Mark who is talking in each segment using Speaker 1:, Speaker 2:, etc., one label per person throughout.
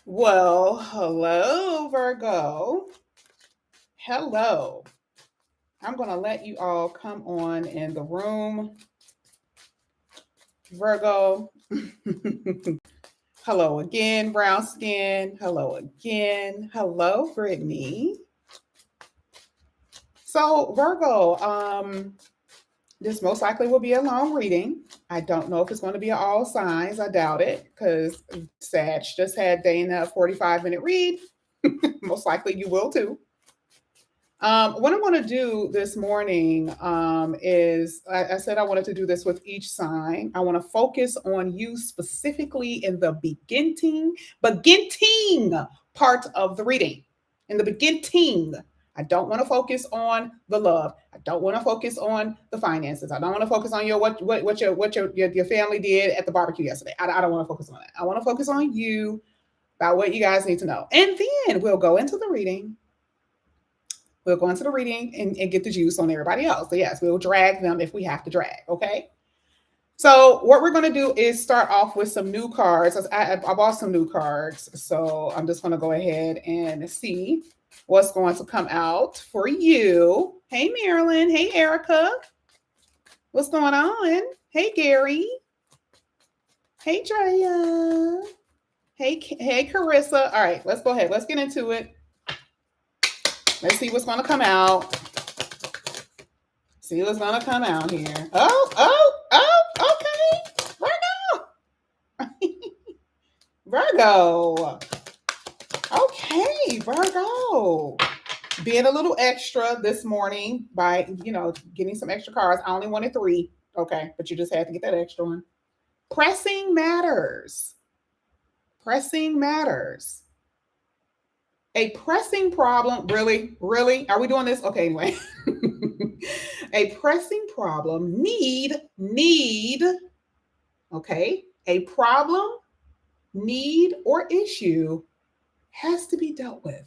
Speaker 1: Well, hello, Virgo. Hello. I'm going to let you all come on in the room. Virgo. Hello again, brown skin. Hello again. Hello, Brittany. So, Virgo, this most likely will be a long reading. I don't know if it's going to be all signs. I doubt it because Sag just had Dana a 45-minute read. Most likely you will too. What I want to do this morning is I said I wanted to do this with each sign. I want to focus on you specifically in the beginning part of the reading. In the beginning, I don't want to focus on the love. I don't want to focus on the finances. I don't want to focus on what your family did at the barbecue yesterday. I don't want to focus on that. I want to focus on you, about what you guys need to know, and then we'll go into the reading. We'll go into the reading and get the juice on everybody else. So yes, we'll drag them if we have to drag. Okay. So what we're going to do is start off with some new cards. I bought some new cards. So I'm just going to go ahead and see what's going to come out for you. Hey, Marilyn. Hey, Erica. What's going on? Hey, Gary. Hey, Drea. Hey, Carissa. All right, let's go ahead. Let's get into it. Let's see what's going to come out. See what's going to come out here. Okay. Virgo. Okay, Virgo. Being a little extra this morning by, getting some extra cards. I only wanted 3. Okay, but you just had to get that extra one. Pressing matters. Pressing matters. A pressing problem, really? Are we doing this? Okay, anyway. A pressing problem need, okay? A problem, need, or issue has to be dealt with.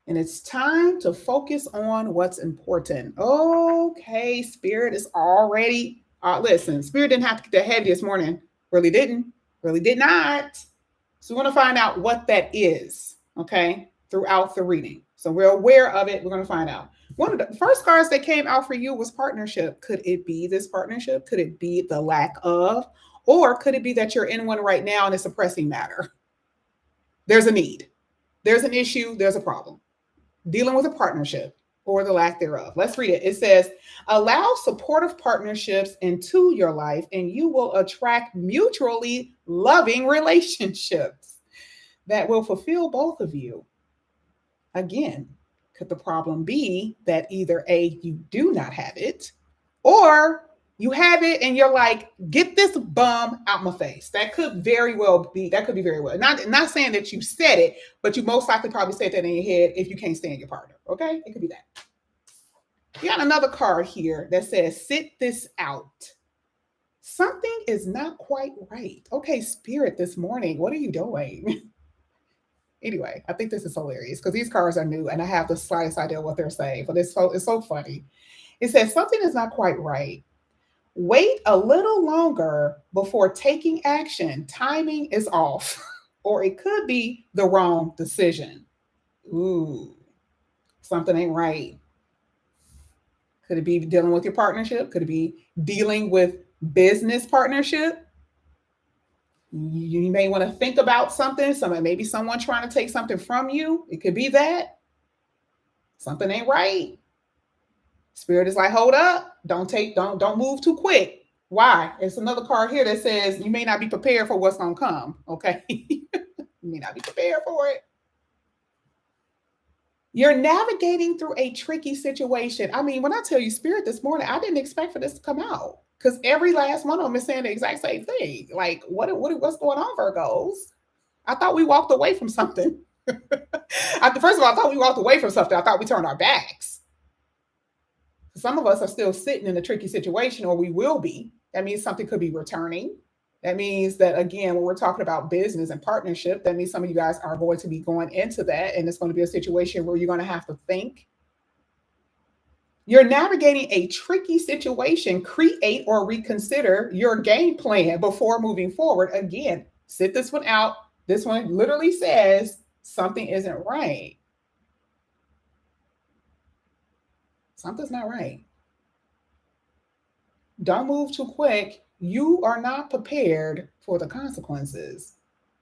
Speaker 1: And it's time to focus on what's important. Okay, Spirit is already, listen, Spirit didn't have to get that heavy this morning. Really didn't. Really did not. So we want to find out what that is, okay, throughout the reading. So we're aware of it. We're going to find out. One of the first cards that came out for you was partnership. Could it be this partnership? Could it be the lack of? Or could it be that you're in one right now and it's a pressing matter? There's a need. There's an issue. There's a problem. Dealing with a partnership or the lack thereof. Let's read it. It says, allow supportive partnerships into your life and you will attract mutually loving relationships that will fulfill both of you. Again, could the problem be that either A, you do not have it, or you have it and you're like, get this bum out my face. That could very well be very well. Not saying that you said it, but you most likely probably said that in your head if you can't stand your partner. Okay? It could be that. You got another card here that says, sit this out. Something is not quite right. Okay, Spirit, this morning, what are you doing? Anyway, I think this is hilarious because these cards are new and I have the slightest idea what they're saying, but it's so funny. It says, something is not quite right. Wait a little longer before taking action. Timing is off, or it could be the wrong decision. Ooh, something ain't right. Could it be dealing with your partnership? Could it be dealing with business partnership? You may want to think about something. Maybe someone trying to take something from you. It could be that. Something ain't right. Spirit is like, hold up. Don't move too quick. Why? It's another card here that says you may not be prepared for what's going to come. Okay. You may not be prepared for it. You're navigating through a tricky situation. I mean, when I tell you Spirit this morning, I didn't expect for this to come out because every last one of them is saying the exact same thing. Like, what's going on, Virgos? I thought we walked away from something. First of all, I thought we walked away from something. I thought we turned our backs. Some of us are still sitting in a tricky situation, or we will be. That means something could be returning. That means that, again, when we're talking about business and partnership, that means some of you guys are going to be going into that, and it's going to be a situation where you're going to have to think. You're navigating a tricky situation. Create or reconsider your game plan before moving forward. Again, sit this one out. This one literally says something isn't right. Something's not right. Don't move too quick. You are not prepared for the consequences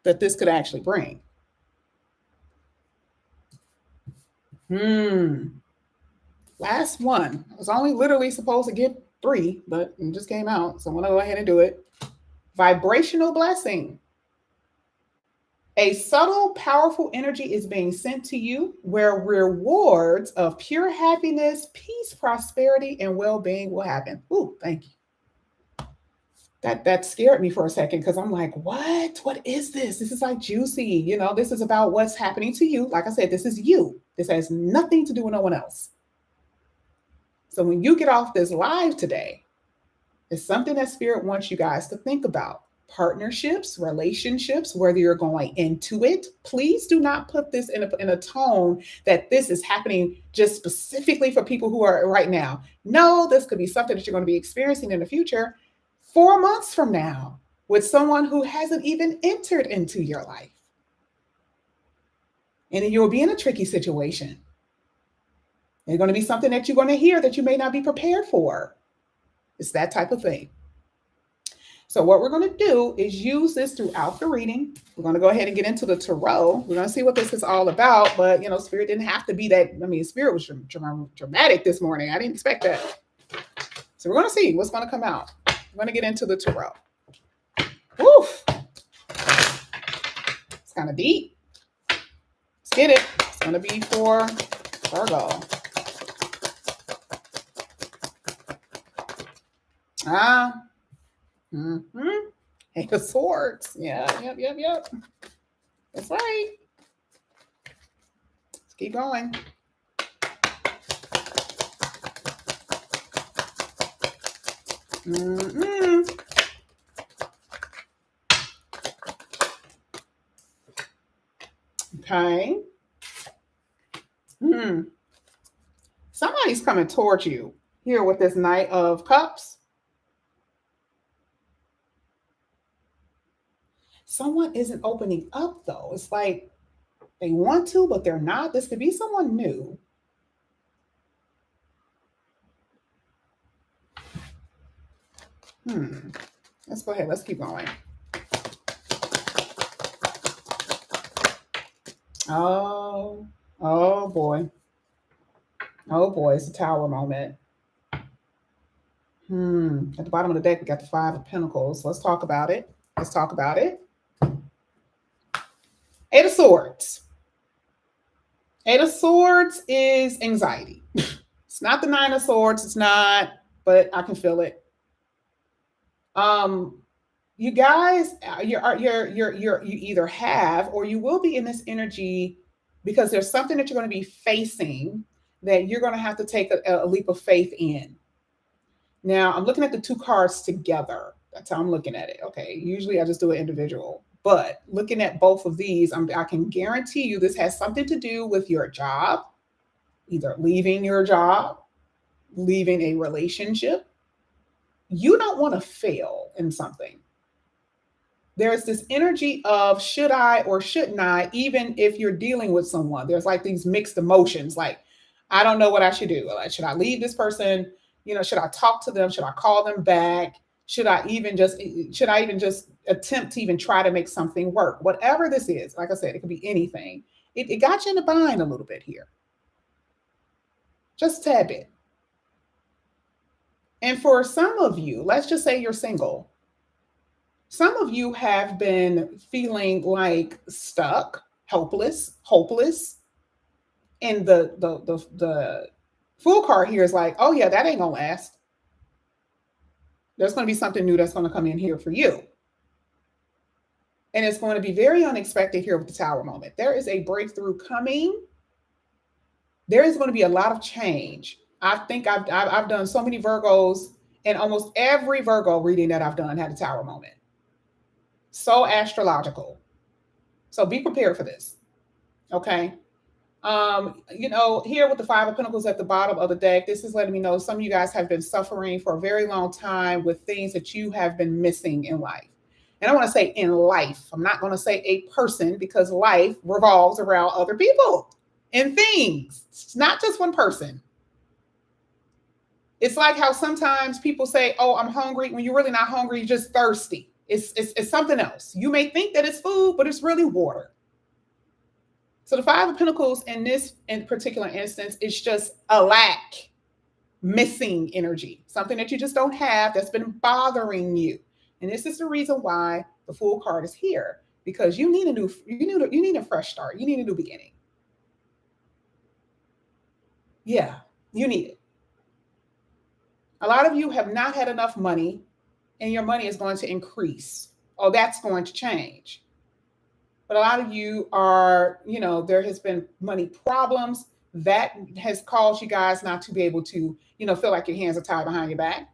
Speaker 1: that this could actually bring. Last one. I was only literally supposed to get 3, but it just came out. So I'm going to go ahead and do it. Vibrational blessing. A subtle, powerful energy is being sent to you where rewards of pure happiness, peace, prosperity, and well-being will happen. Ooh, thank you. That scared me for a second because I'm like, what? What is this? This is like juicy. You know, this is about what's happening to you. Like I said, this is you. This has nothing to do with no one else. So when you get off this live today, it's something that Spirit wants you guys to think about. Partnerships, relationships, whether you're going into it, please do not put this in a tone that this is happening just specifically for people who are right now. No, this could be something that you're going to be experiencing in the future 4 months from now with someone who hasn't even entered into your life. And you'll be in a tricky situation. There's going to be something that you're going to hear that you may not be prepared for. It's that type of thing. So what we're going to do is use this throughout the reading. We're going to go ahead and get into the tarot. We're going to see what this is all about. But, you know, Spirit didn't have to be that. I mean, Spirit was dramatic this morning. I didn't expect that. So we're going to see what's going to come out. We're going to get into the tarot. Woof. It's kind of deep. Let's get it. It's going to be for Virgo. Eight of Swords. Yeah, yep. That's right. Let's keep going. Okay. Somebody's coming towards you here with this Knight of Cups. Someone isn't opening up, though. It's like they want to, but they're not. This could be someone new. Let's go ahead. Let's keep going. Oh boy. Oh boy, it's a Tower moment. At the bottom of the deck, we got the Five of Pentacles. Let's talk about it. Eight of Swords. Eight of Swords is anxiety. It's not the Nine of Swords. It's not, but I can feel it. You guys, you either have or you will be in this energy because there's something that you're going to be facing that you're going to have to take a leap of faith in. Now, I'm looking at the 2 cards together. That's how I'm looking at it. Okay, usually I just do it individual. But looking at both of these, I can guarantee you this has something to do with your job, either leaving your job, leaving a relationship. You don't want to fail in something. There's this energy of should I or shouldn't I, even if you're dealing with someone. There's like these mixed emotions, like, I don't know what I should do. Like, should I leave this person? You know, should I talk to them? Should I call them back? Should I even just attempt to even try to make something work? Whatever this is, like I said, it could be anything. It got you in the bind a little bit here. Just a tad bit. And for some of you, let's just say you're single. Some of you have been feeling like stuck, helpless, hopeless. And the Fool card here is like, oh yeah, that ain't gonna last. There's going to be something new that's going to come in here for you. And it's going to be very unexpected here with the Tower moment. There is a breakthrough coming. There is going to be a lot of change. I think I've done so many Virgos, and almost every Virgo reading that I've done had a Tower moment. So astrological. So be prepared for this. Okay. You know, here with the Five of Pentacles at the bottom of the deck, this is letting me know some of you guys have been suffering for a very long time with things that you have been missing in life. And I want to say in life. I'm not going to say a person because life revolves around other people and things. It's not just one person. It's like how sometimes people say, oh, I'm hungry, when you're really not hungry, you're just thirsty. It's something else. You may think that it's food, but it's really water. So the Five of Pentacles in this in particular instance is just a lack, missing energy, something that you just don't have that's been bothering you. And this is the reason why the Fool card is here, because you need a fresh start. You need a new beginning. Yeah, you need it. A lot of you have not had enough money and your money is going to increase. Oh, that's going to change. But a lot of you are, there has been money problems that has caused you guys not to be able to, feel like your hands are tied behind your back,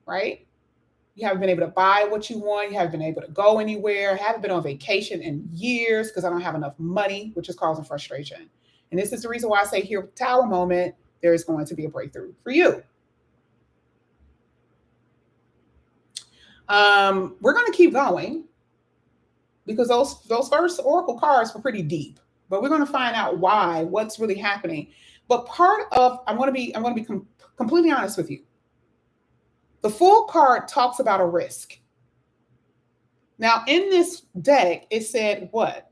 Speaker 1: right? You haven't been able to buy what you want. You haven't been able to go anywhere. Haven't been on vacation in years because I don't have enough money, which is causing frustration. And this is the reason why I say here with Tower moment, there is going to be a breakthrough for you. We're going to keep going because those first oracle cards were pretty deep, but we're going to find out what's really happening. But part of, I'm going to be completely honest with you. The Fool card talks about a risk. Now, in this deck, it said what?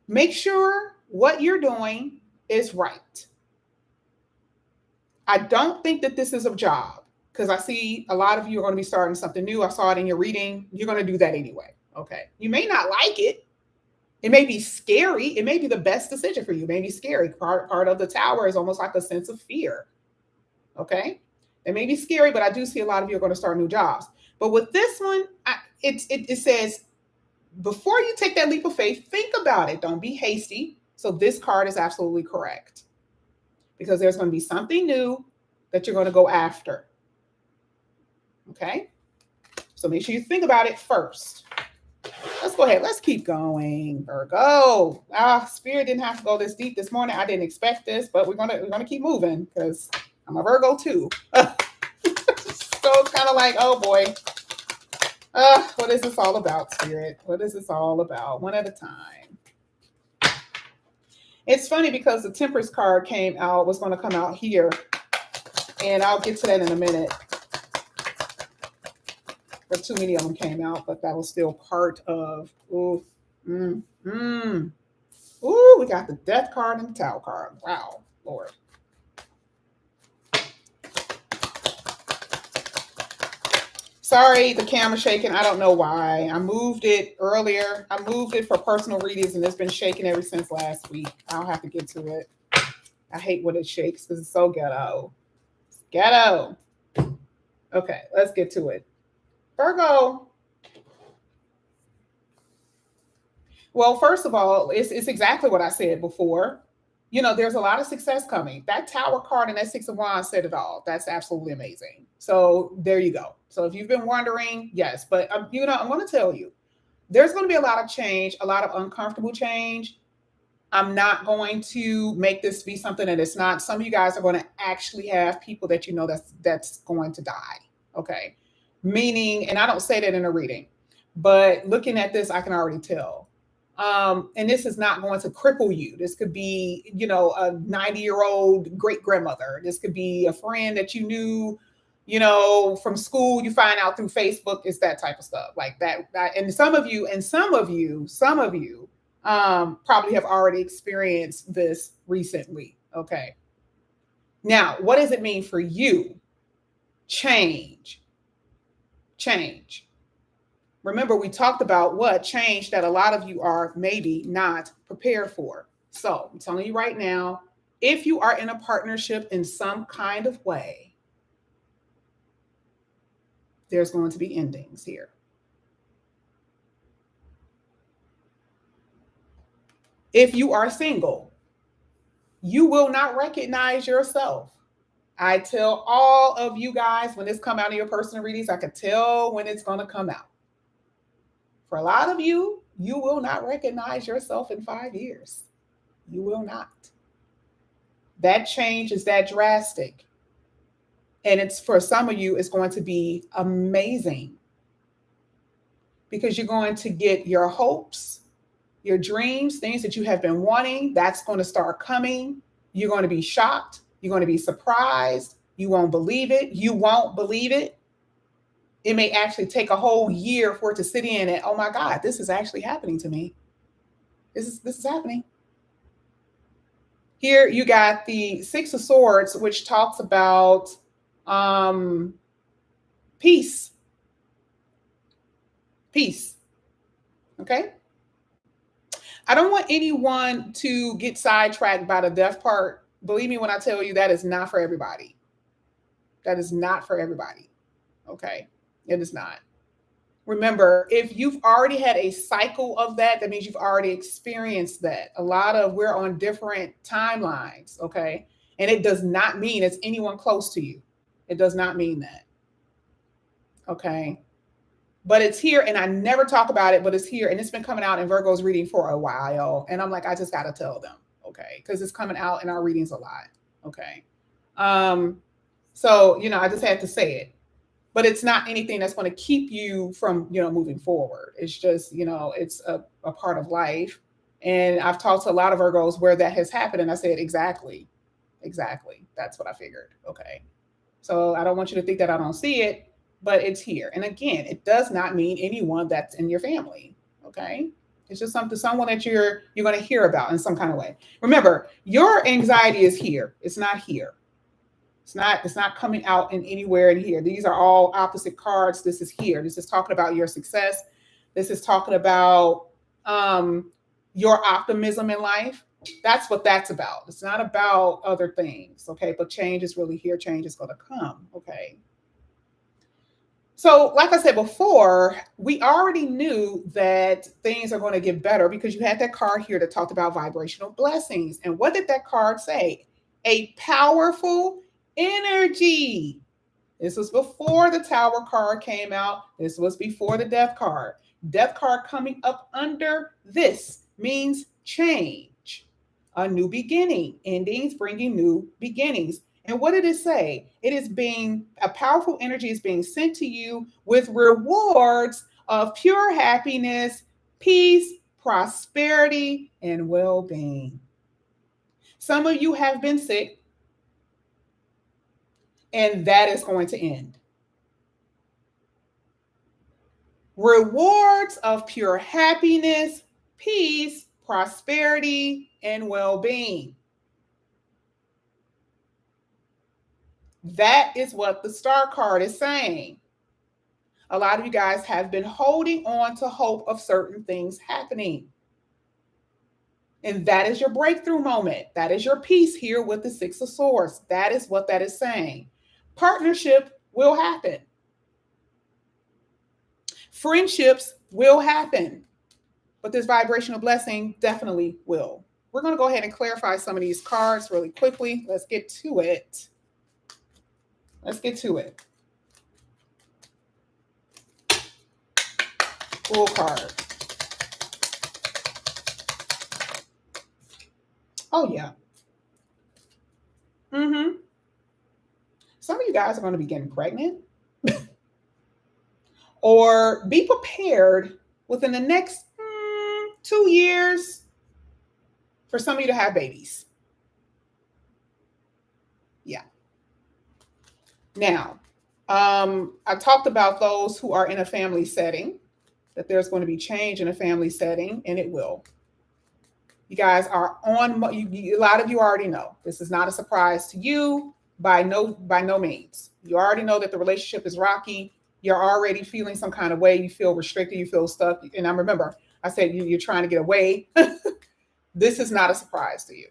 Speaker 1: Make sure what you're doing is right. I don't think that this is a job, because I see a lot of you are going to be starting something new. I saw it in your reading. You're going to do that anyway. Okay. You may not like it. It may be scary. It may be the best decision for you. It may be scary. Part of the Tower is almost like a sense of fear. Okay. It may be scary, but I do see a lot of you are going to start new jobs. But with this one, it says, before you take that leap of faith, think about it. Don't be hasty. So this card is absolutely correct, because there's going to be something new that you're going to go after. Okay. So make sure you think about it first. Let's go ahead. Let's keep going, Virgo. Spirit didn't have to go this deep this morning. I didn't expect this, but we're gonna keep moving because I'm a Virgo too. So it's kind of like, oh boy, what is this all about, Spirit? What is this all about? One at a time. It's funny because the Temperance card was going to come out here, and I'll get to that in a minute. But too many of them came out, but that was still part of. Ooh, we got the Death card and the Tower card. Wow, Lord. Sorry, the camera's shaking. I don't know why. I moved it earlier. I moved it for personal readings, and it's been shaking ever since last week. I'll have to get to it. I hate when it shakes because it's so ghetto. It's ghetto. Okay, let's get to it. Virgo. Well, first of all, it's exactly what I said before. There's a lot of success coming. That Tower card and that Six of Wands said it all. That's absolutely amazing. So there you go. So if you've been wondering, yes, but I'm going to tell you, there's going to be a lot of change, a lot of uncomfortable change. I'm not going to make this be something that it's not. Some of you guys are going to actually have people that that's going to die. Okay. Meaning, and I don't say that in a reading, but looking at this, I can already tell. And this is not going to cripple you. This could be, a 90-year-old great grandmother. This could be a friend that you knew, from school. You find out through Facebook. It's that type of stuff like that. And some of you probably have already experienced this recently. Okay. Now, what does it mean for you? Change. Remember, we talked about what change that a lot of you are maybe not prepared for. So I'm telling you right now, if you are in a partnership in some kind of way, there's going to be endings here. If you are single, you will not recognize yourself. I tell all of you guys when this come out in your personal readings, I can tell when it's going to come out. For a lot of you, you will not recognize yourself in 5 years. You will not. That change is that drastic. And it's for some of you, it's going to be amazing. because you're going to get your hopes, your dreams, things that you have been wanting. That's going to start coming. You're going to be shocked. You're going to be surprised. You won't believe it. You won't believe it. It may actually take a whole year for it to sit in and, oh my God, this is actually happening to me. This is happening. Here you got the Six of Swords, which talks about peace. Peace. Okay? I don't want anyone to get sidetracked by the death part. Believe me when I tell you that is not for everybody. That is not for everybody. Okay? It is not. Remember, if you've already had a cycle of that, that means you've already experienced that. We're on different timelines, okay? And it does not mean it's anyone close to you. It does not mean that, okay? But it's here, and I never talk about it, but it's here, and it's been coming out in Virgo's reading for a while. And I'm like, I just got to tell them, okay? Because it's coming out in our readings a lot, okay? So, I just had to say it. But it's not anything that's going to keep you from, moving forward. It's just, it's a part of life. And I've talked to a lot of Virgos where that has happened. And I said, exactly. That's what I figured. Okay. So I don't want you to think that I don't see it, but it's here. And again, it does not mean anyone that's in your family. Okay. It's just someone that you're going to hear about in some kind of way. Remember, your anxiety is here. It's not here. It's not coming out in anywhere in here. These are all opposite cards. This is here. This is talking about your success. This is talking about your optimism in life. That's what that's about. It's not about other things, okay? But change is really here. Change is going to come, okay? So, like I said before, we already knew that things are going to get better because you had that card here that talked about vibrational blessings. And what did that card say? A powerful energy. This was before the Tower card came out. This was before the Death card. Death card coming up under this means change, a new beginning, endings bringing new beginnings. And what did it say? It is a powerful energy is being sent to you with rewards of pure happiness, peace, prosperity, and well-being. Some of you have been sick, and that is going to end. Rewards of pure happiness, peace, prosperity, and well-being. That is what the Star card is saying. A lot of you guys have been holding on to hope of certain things happening. And that is your breakthrough moment. That is your peace here with the Six of Swords. That is what that is saying. Partnership will happen. Friendships will happen. But this vibrational blessing definitely will. We're going to go ahead and clarify some of these cards really quickly. Let's get to it. Full card. Oh, yeah. Some of you guys are going to be getting pregnant. Or be prepared within the next 2 years for some of you to have babies. Yeah. Now, I talked about those who are in a family setting, that there's going to be change in a family setting, and it will. You guys are on, a lot of you already know. This is not a surprise to you by no means. You already know that the relationship is rocky. You're already feeling some kind of way. You feel restricted. You feel stuck. And I remember I said you're trying to get away. This is not a surprise to you.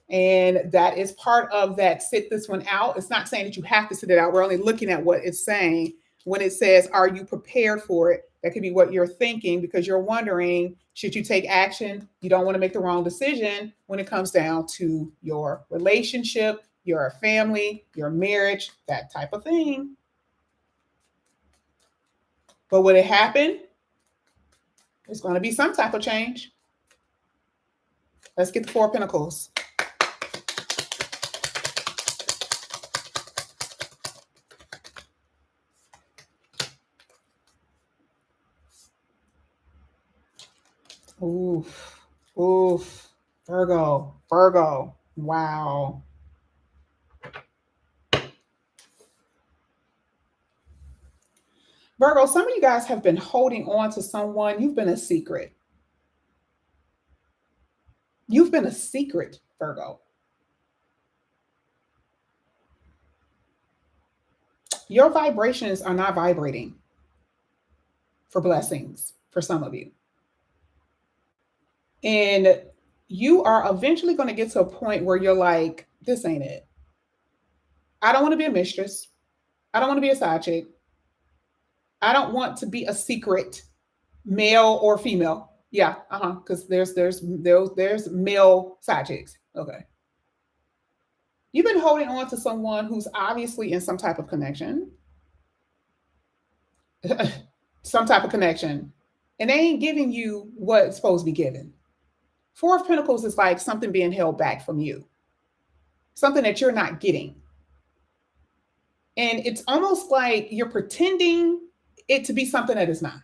Speaker 1: And that is part of that. Sit this one out. It's not saying that you have to sit it out. We're only looking at what it's saying. When it says, are you prepared for it? That could be what you're thinking, because you're wondering, should you take action? You don't want to make the wrong decision when it comes down to your relationship, your family, your marriage, that type of thing. But will it happen? There's going to be some type of change. Let's get the Four of Pentacles. Oof. Oof. Virgo. Virgo. Wow. Virgo, some of you guys have been holding on to someone. You've been a secret. You've been a secret, Virgo. Your vibrations are not vibrating for blessings for some of you. And you are eventually going to get to a point where you're like, this ain't it. I don't want to be a mistress. I don't want to be a side chick. I don't want to be a secret, male or female. Yeah, because there's male side chicks. Okay. You've been holding on to someone who's obviously in some type of connection. Some type of connection. And they ain't giving you what it's supposed to be given. Four of Pentacles is like something being held back from you. Something that you're not getting. And it's almost like you're pretending it to be something that is not.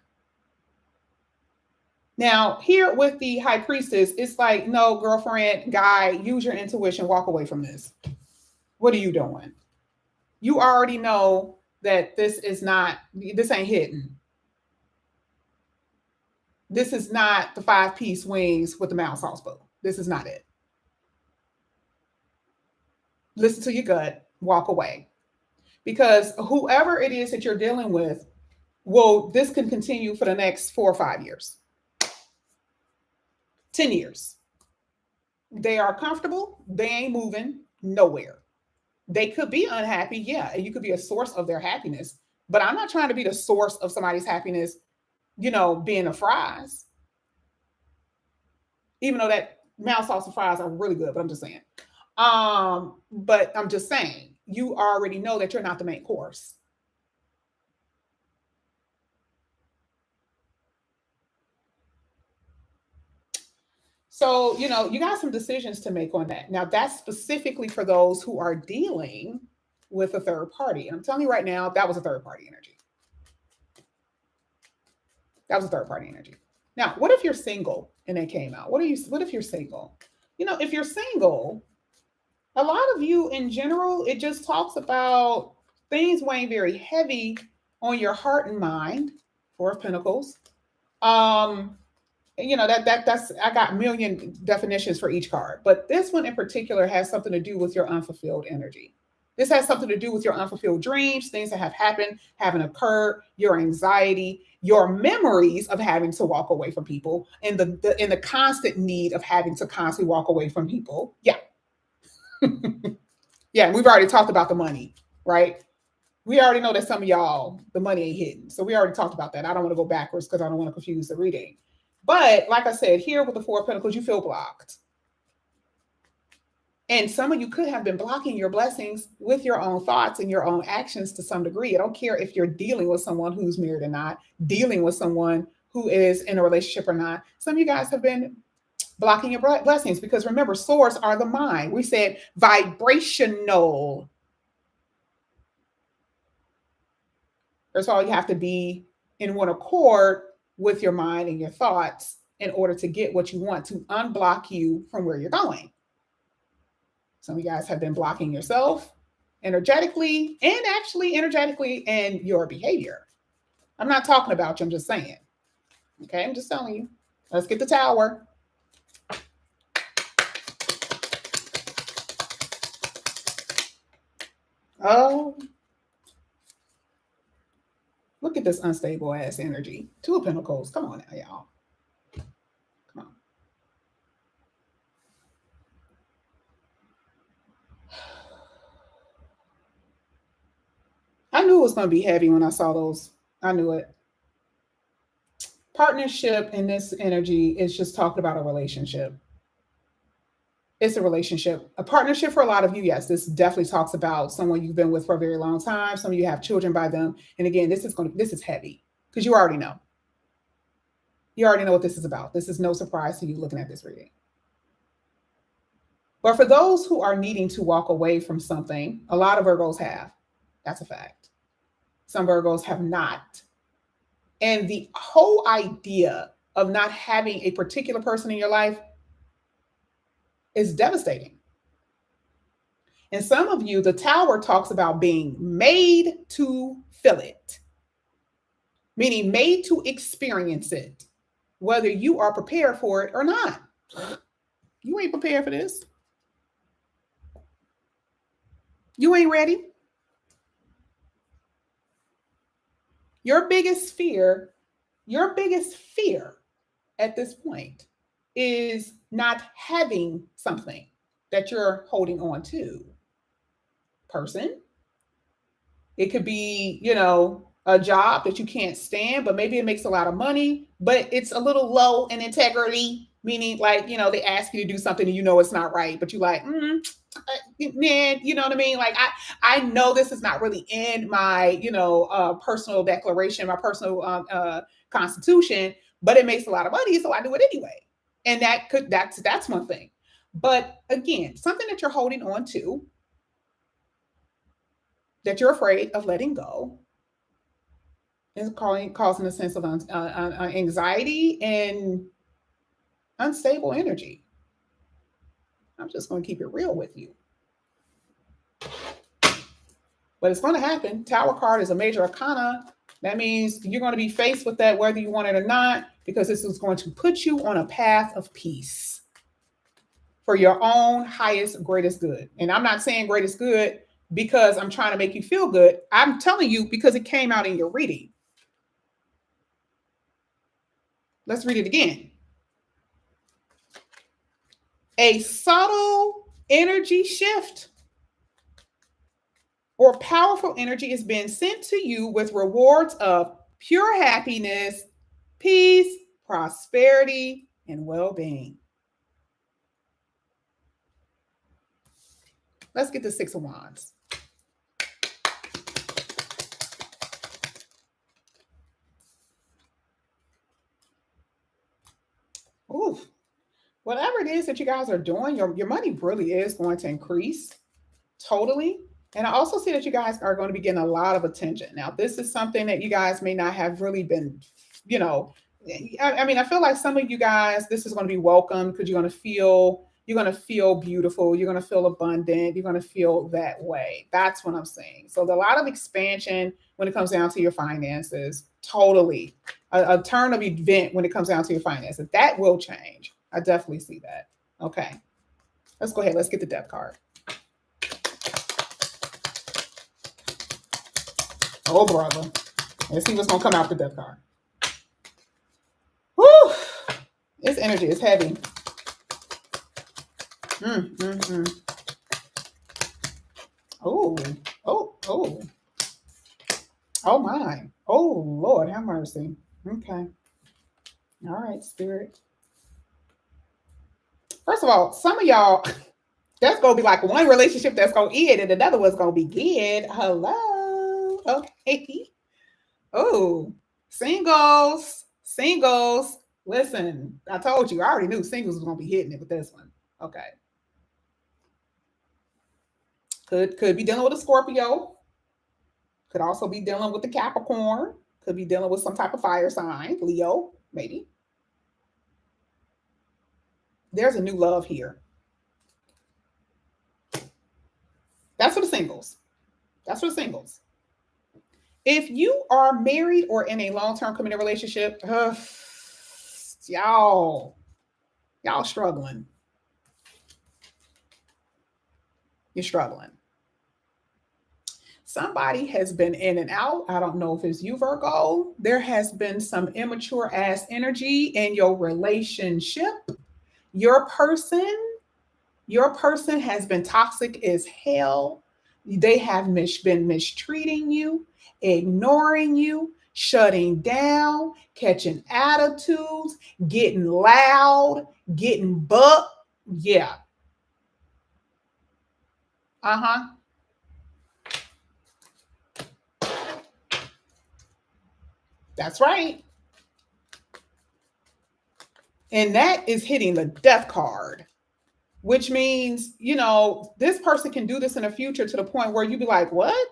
Speaker 1: Now, here with the High Priestess, it's like, no, girlfriend, guy, use your intuition, walk away from this. What are you doing? You already know that this ain't hidden. This is not the 5-piece wings with the mouse sauce bowl. This is not it. Listen to your gut, walk away. Because whoever it is that you're dealing with, this can continue for the next 4 or 5 years. 10 years. They are comfortable. They ain't moving nowhere. They could be unhappy. Yeah. And you could be a source of their happiness. But I'm not trying to be the source of somebody's happiness, being a fries. Even though that mouse sauce and fries are really good, but I'm just saying. But I'm just saying, you already know that you're not the main course. So, you got some decisions to make on that. Now, that's specifically for those who are dealing with a third party. And I'm telling you right now, that was a third party energy. That was a third party energy. Now, what if you're single and it came out? What if you're single? If you're single, a lot of you in general, it just talks about things weighing very heavy on your heart and mind. Four of Pentacles. That's I got a million definitions for each card, but this one in particular has something to do with your unfulfilled energy. This has something to do with your unfulfilled dreams, things that have happened, haven't occurred, your anxiety, your memories of having to walk away from people, and the constant need of having to constantly walk away from people. Yeah. Yeah, we've already talked about the money, right? We already know that some of y'all, the money ain't hidden. So we already talked about that. I don't want to go backwards because I don't want to confuse the reading. But like I said, here with the Four of Pentacles, you feel blocked. And some of you could have been blocking your blessings with your own thoughts and your own actions to some degree. I don't care if you're dealing with someone who's married or not, dealing with someone who is in a relationship or not. Some of you guys have been blocking your blessings because remember, swords are the mind. We said vibrational. That's all you have to be in one accord with your mind and your thoughts in order to get what you want, to unblock you from where you're going. Some of you guys have been blocking yourself energetically and actually energetically in your behavior. I'm not talking about you, I'm just saying. Okay, I'm just telling you. Let's get the tower. Oh, look at this unstable ass energy. Two of Pentacles. Come on now, y'all. Come on. I knew it was going to be heavy when I saw those. I knew it. Partnership in this energy is just talking about a relationship. It's a relationship. A partnership for a lot of you, yes, this definitely talks about someone you've been with for a very long time. Some of you have children by them. And again, this is heavy because you already know. You already know what this is about. This is no surprise to you looking at this reading. But for those who are needing to walk away from something, a lot of Virgos have. That's a fact. Some Virgos have not. And the whole idea of not having a particular person in your life is devastating. And some of you, the Tower talks about being made to feel it, meaning made to experience it, whether you are prepared for it or not. You ain't prepared for this. You ain't ready. Your biggest fear at this point is not having something that you're holding on to. Person. It could be, a job that you can't stand, but maybe it makes a lot of money, but it's a little low in integrity, meaning like, they ask you to do something and it's not right, but you're like, man, you know what I mean? Like, I know this is not really in my, personal declaration, my personal constitution, but it makes a lot of money, so I do it anyway. And that's one thing. But again, something that you're holding on to, that you're afraid of letting go, is causing a sense of anxiety and unstable energy. I'm just going to keep it real with you. But it's going to happen. Tower card is a major arcana. That means you're going to be faced with that whether you want it or not, because this is going to put you on a path of peace for your own highest, greatest good. And I'm not saying greatest good because I'm trying to make you feel good. I'm telling you because it came out in your reading. Let's read it again. A subtle energy shift or powerful energy is being sent to you with rewards of pure happiness, peace, prosperity, and well-being. Let's get the Six of Wands. Ooh, whatever it is that you guys are doing, your money really is going to increase totally. And I also see that you guys are going to be getting a lot of attention. Now, this is something that you guys may not have really been, I feel like some of you guys, this is going to be welcome because you're going to feel beautiful. You're going to feel abundant. You're going to feel that way. That's what I'm saying. So a lot of expansion when it comes down to your finances, totally. A turn of event when it comes down to your finances. That will change. I definitely see that. Okay. Let's go ahead. Let's get the Death card. Oh, brother. Let's see what's going to come out the Death card. Woo! This energy is heavy. Oh. Oh, my. Oh, Lord, have mercy. Okay. All right, Spirit. First of all, some of y'all, that's going to be like one relationship that's going to end and another one's going to begin. Hello. Okay. Oh, singles. Listen, I told you, I already knew singles was going to be hitting it with this one. Okay. Could be dealing with a Scorpio. Could also be dealing with the Capricorn. Could be dealing with some type of fire sign, Leo, maybe. There's a new love here. That's for the singles. If you are married or in a long-term committed relationship, y'all struggling. You're struggling. Somebody has been in and out. I don't know if it's you, Virgo. There has been some immature ass energy in your relationship. Your person has been toxic as hell. They have been mistreating you, ignoring you, shutting down, catching attitudes, getting loud, getting bucked. Yeah. That's right. And that is hitting the Death card, which means, this person can do this in the future to the point where you'd be like, what?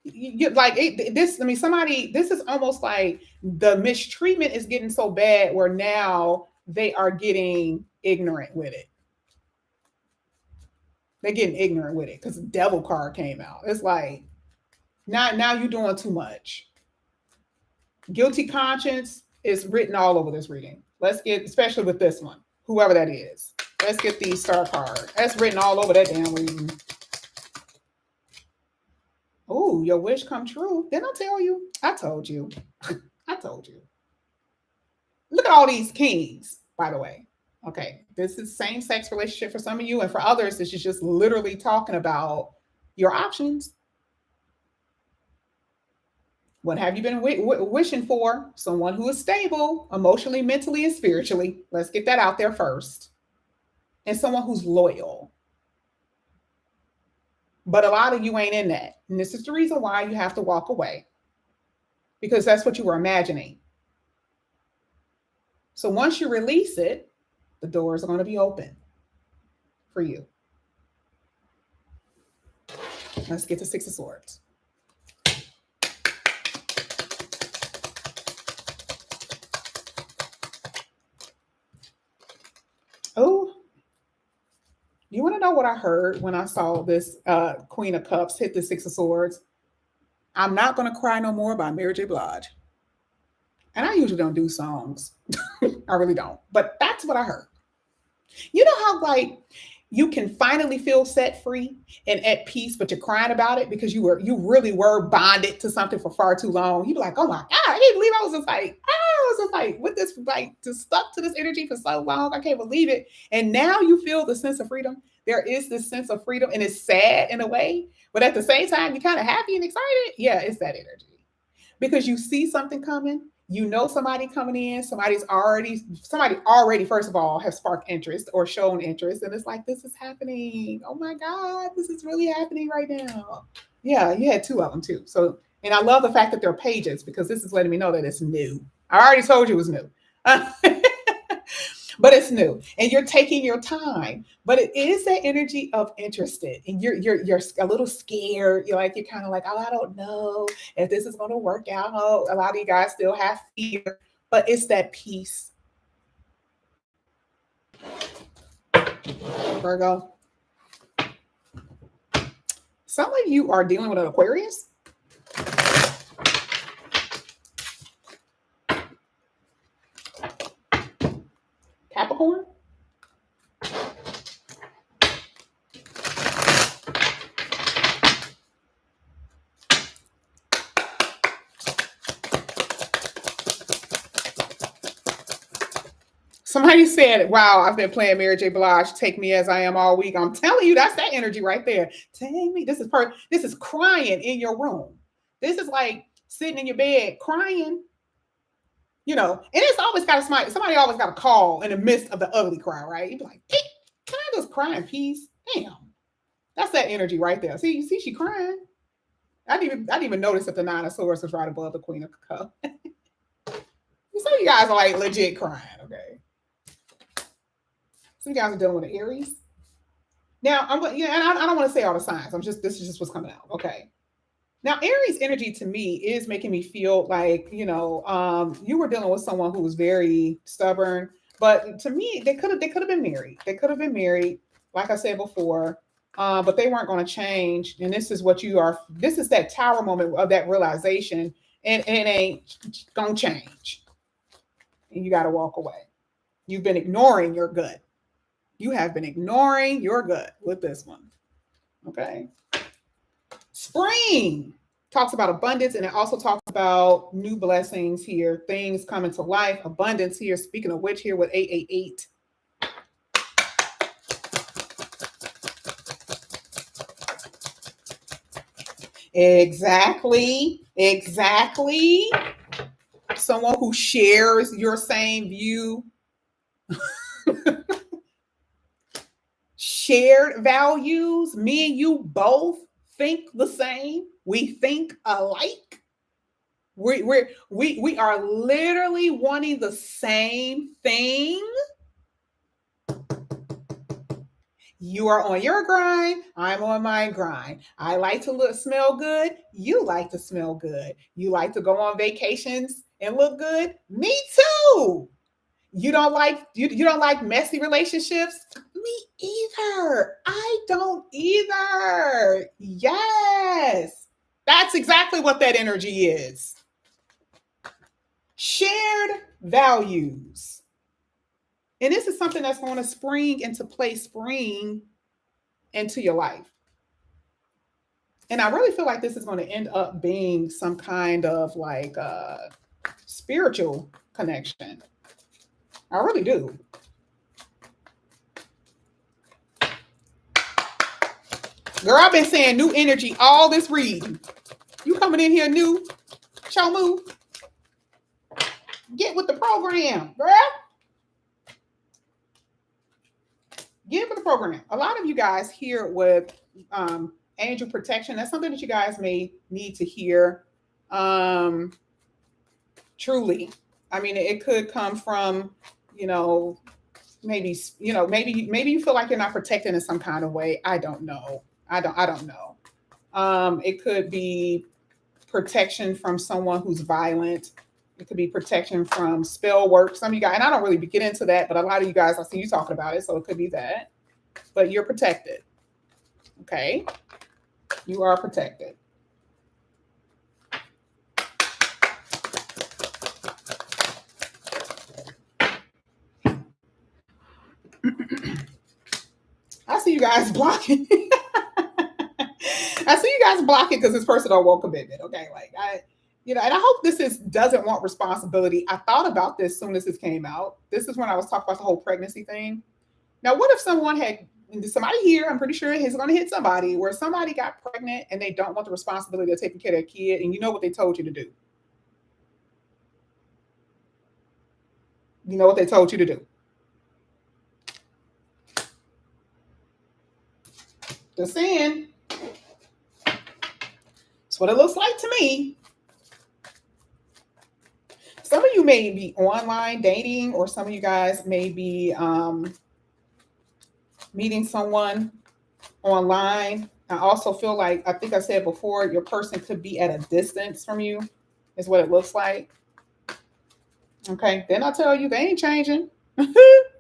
Speaker 1: like this. I mean, somebody. This is almost like the mistreatment is getting so bad where now they are getting ignorant with it. They're getting ignorant with it because the devil card came out. It's like now you're doing too much. Guilty conscience is written all over this reading. Let's get, especially with this one, whoever that is. Let's get the star card. That's written all over that damn reading. Oh, your wish come true. Didn't I tell you? I told you. I told you. Look at all these kings, by the way. Okay, this is same sex relationship for some of you, and for others, this is just literally talking about your options. What have you been wishing for? Someone who is stable emotionally, mentally, and spiritually. Let's get that out there first. And someone who's loyal. But a lot of you ain't in that. And this is the reason why you have to walk away. Because that's what you were imagining. So once you release it, the doors are going to be open for you. Let's get to Six of Swords. Oh, you want to know what I heard when I saw this Queen of Cups hit the Six of Swords? I'm Not Gonna Cry No More by Mary J. Blige. And I usually don't do songs. I really don't. But that's what I heard. You know how like you can finally feel set free and at peace, but you're crying about it because you really were bonded to something for far too long. You'd be like, oh my God, I can't believe I was just like with this, like just stuck to this energy for so long. I can't believe it. And now you feel the sense of freedom. There is this sense of freedom, and it's sad in a way, but at the same time, you're kind of happy and excited. Yeah, it's that energy. Because you see something coming, you know somebody coming in, somebody already first of all have sparked interest or shown interest, and it's like, this is happening. Oh my God, this is really happening right now. Yeah, you had two of them too. So, and I love the fact that they're pages because this is letting me know that it's new. I already told you it was new. But it's new and you're taking your time, but it is that energy of interested, and you're a little scared. You're kind of like, oh, I don't know if this is going to work out. A lot of you guys still have fear, but it's that peace. Virgo, some of you are dealing with an Aquarius. Capricorn. Somebody said, wow, I've been playing Mary J. Blige, Take Me As I Am all week. I'm telling you, that's that energy right there. Take me. This is crying in your room. This is like sitting in your bed crying. And it's always got somebody always got a call in the midst of the ugly cry, right? You'd be like, hey, can I just cry in peace? Damn. That's that energy right there. See, she crying. I didn't even notice that the Nine of Swords was right above the Queen of Cups. Some of you guys are like legit crying, okay? Some guys are dealing with an Aries. Now, and I don't want to say all the signs. This is just what's coming out, okay? Now, Aries energy to me is making me feel like, you were dealing with someone who was very stubborn, but to me, they could have been married. They could have been married, like I said before, but they weren't going to change. And this is what you are. This is that tower moment of that realization, and it ain't going to change. And you got to walk away. You've been ignoring your gut. You have been ignoring your gut with this one. Okay. Spring talks about abundance, and it also talks about new blessings here, things coming to life, abundance here. Speaking of which, here with 888. Exactly. Someone who shares your same view. Shared values. Me and you both think the same. We think alike. We are literally wanting the same thing. You are on your grind. I'm on my grind. I like to smell good. You like to smell good. You like to go on vacations and look good. Me too. You don't like messy relationships? Me either. I don't either. Yes. That's exactly what that energy is. Shared values. And this is something that's going to spring into place, spring into your life. And I really feel like this is going to end up being some kind of like spiritual connection. I really do. Girl, I've been saying new energy all this reading. You coming in here new? Show move. Get with the program, girl. Get with the program. A lot of you guys hear with angel protection. That's something that you guys may need to hear. Truly. I mean, it could come from, maybe you feel like you're not protected in some kind of way. I don't know. I don't know. It could be protection from someone who's violent. It could be protection from spell work. Some of you guys, and I don't really get into that, but a lot of you guys, I see you talking about it, so it could be that. But you're protected. Okay? You are protected. I see you guys blocking. I see you guys blocking because this person don't want commitment. Okay, and I hope this doesn't want responsibility. I thought about this as soon as this came out. This is when I was talking about the whole pregnancy thing. Now, what if somebody here, I'm pretty sure he's going to hit somebody, where somebody got pregnant and they don't want the responsibility of taking care of their kid, and you know what they told you to do? You know what they told you to do? Just saying. That's what it looks like to me. Some of you may be online dating, or some of you guys may be meeting someone online. I also feel like, I think I said before, your person could be at a distance from you, is what it looks like. Okay, then I tell you, they ain't changing.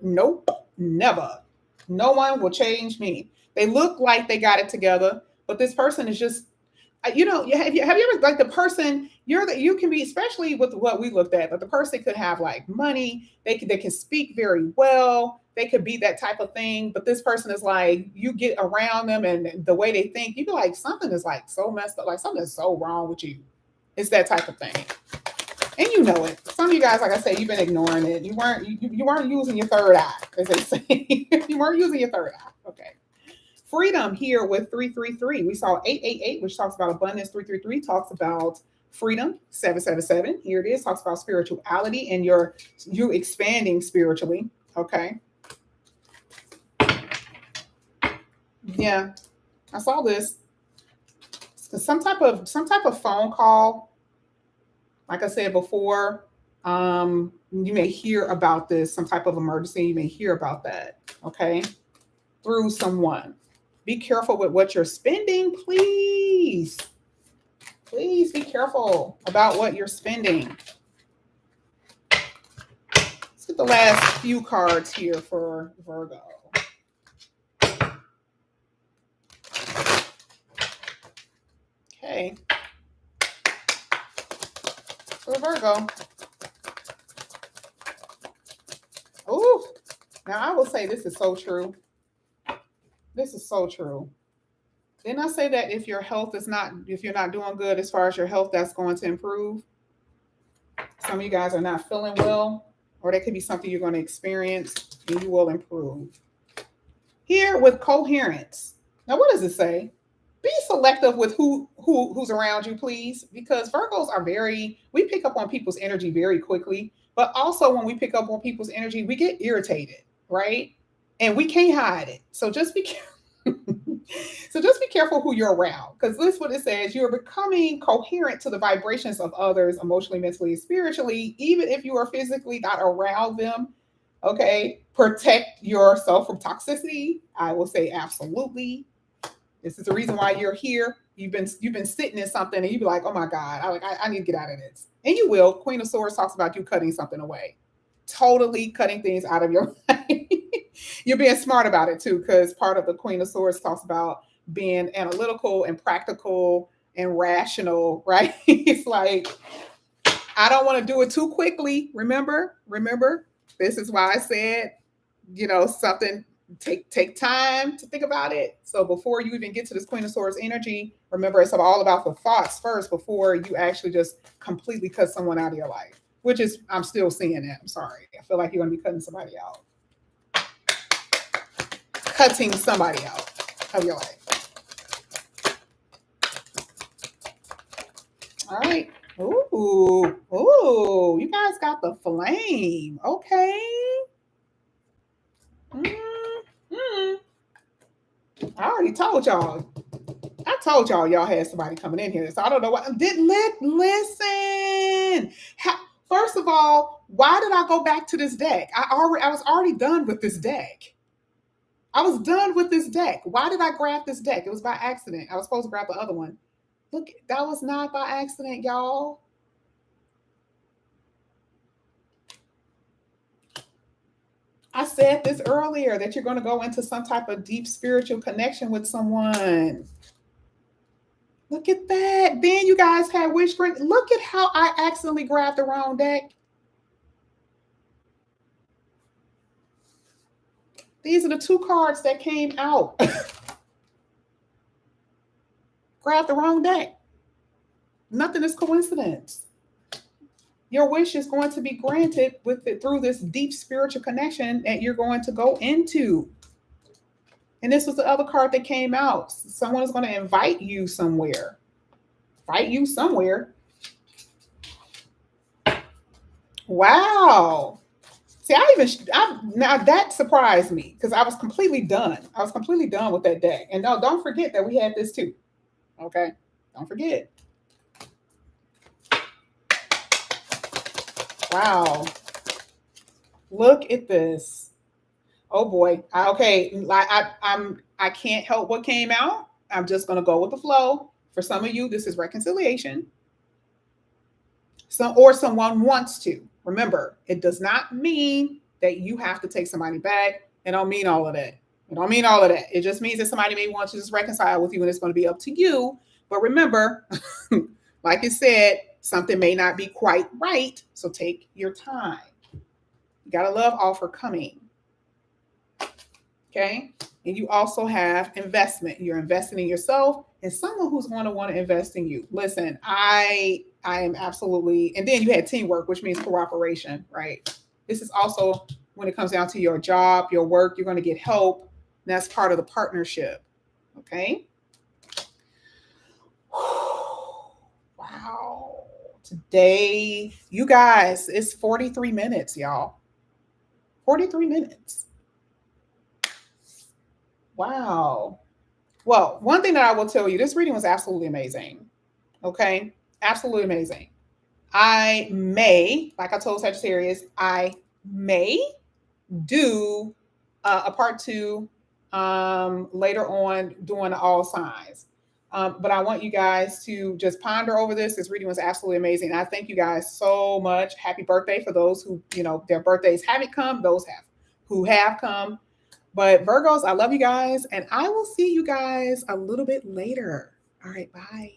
Speaker 1: Nope, never. No one will change me. They look like they got it together, but this person is just, have you ever, like, the person, you can be, especially with what we looked at, but the person could have like money, they can speak very well, they could be that type of thing, but this person is like, you get around them and the way they think, you be like, something is like so messed up, like something is so wrong with you. It's that type of thing. And you know it. Some of you guys, like I said, you've been ignoring it. You weren't using your third eye, as they say. You weren't using your third eye. Okay. Freedom here with 333. We saw 888, which talks about abundance. 333 talks about freedom. 777, here it is, talks about spirituality and you expanding spiritually. Okay. Yeah, I saw this. Some type of phone call. Like I said before, you may hear about this, some type of emergency. You may hear about that. Okay, through someone. Be careful with what you're spending, please. Please be careful about what you're spending. Let's get the last few cards here for Virgo. Okay. For Virgo. Oh, now I will say this is so true. This is so true. Didn't I say that if you're not doing good as far as your health, that's going to improve? Some of you guys are not feeling well, or that could be something you're going to experience and you will improve. Here with coherence. Now, what does it say? Be selective with who's around you, please, because Virgos we pick up on people's energy very quickly, but also when we pick up on people's energy, we get irritated, right? And we can't hide it. So just be careful. So just be careful who you're around, because this is what it says. You're becoming coherent to the vibrations of others, emotionally, mentally, spiritually, even if you are physically not around them. Okay. Protect yourself from toxicity. I will say absolutely. This is the reason why you're here. You've been sitting in something and you be like, oh my God, I need to get out of this. And you will. Queen of Swords talks about you cutting something away. Totally cutting things out of your life. You're being smart about it too, because part of the Queen of Swords talks about being analytical and practical and rational, right? It's like, I don't want to do it too quickly. Remember, this is why I said, something, take time to think about it. So before you even get to this Queen of Swords energy, remember it's all about the thoughts first before you actually just completely cut someone out of your life. Which is, I'm still seeing that. I'm sorry. I feel like you're gonna be cutting somebody out. Cutting somebody out of your life. All right. Ooh, you guys got the flame. Okay. I already told y'all. I told y'all had somebody coming in here. So I don't know what. Listen. First of all, why did I go back to this deck? I was already done with this deck. I was done with this deck. Why did I grab this deck? It was by accident. I was supposed to grab the other one. Look, that was not by accident, y'all. I said this earlier, that you're going to go into some type of deep spiritual connection with someone. Look at that. Then you guys had wish drink. Look at how I accidentally grabbed the wrong deck. These are the two cards that came out. Grab the wrong deck. Nothing is coincidence. Your wish is going to be granted with it through this deep spiritual connection that you're going to go into. And this was the other card that came out. Someone is going to invite you somewhere. Invite you somewhere. Wow. See, now that surprised me because I was completely done. I was completely done with that deck. And no, don't forget that we had this too. Okay. Don't forget. Wow. Look at this. Oh boy. I can't help what came out. I'm just gonna go with the flow. For some of you, this is reconciliation. Someone wants to. Remember, it does not mean that you have to take somebody back. It don't mean all of that. It don't mean all of that. It just means that somebody may want to just reconcile with you, and it's going to be up to you. But remember, like it said, something may not be quite right, so take your time. You got a love offer coming. Okay? And you also have investment. You're investing in yourself and someone who's going to want to invest in you. Listen, I am absolutely, and then you had teamwork, which means cooperation, right? This is also when it comes down to your job, your work, you're going to get help. And that's part of the partnership. Okay? Wow. Today, you guys, it's 43 minutes, y'all. 43 minutes. Wow. Well, one thing that I will tell you, this reading was absolutely amazing. Okay? Absolutely amazing. I may, like I told Sagittarius, I may do a part 2 later on doing all signs. But I want you guys to just ponder over this. This reading was absolutely amazing. I thank you guys so much. Happy birthday for those who, their birthdays haven't come, those who have come. But Virgos, I love you guys, and I will see you guys a little bit later. All right, bye.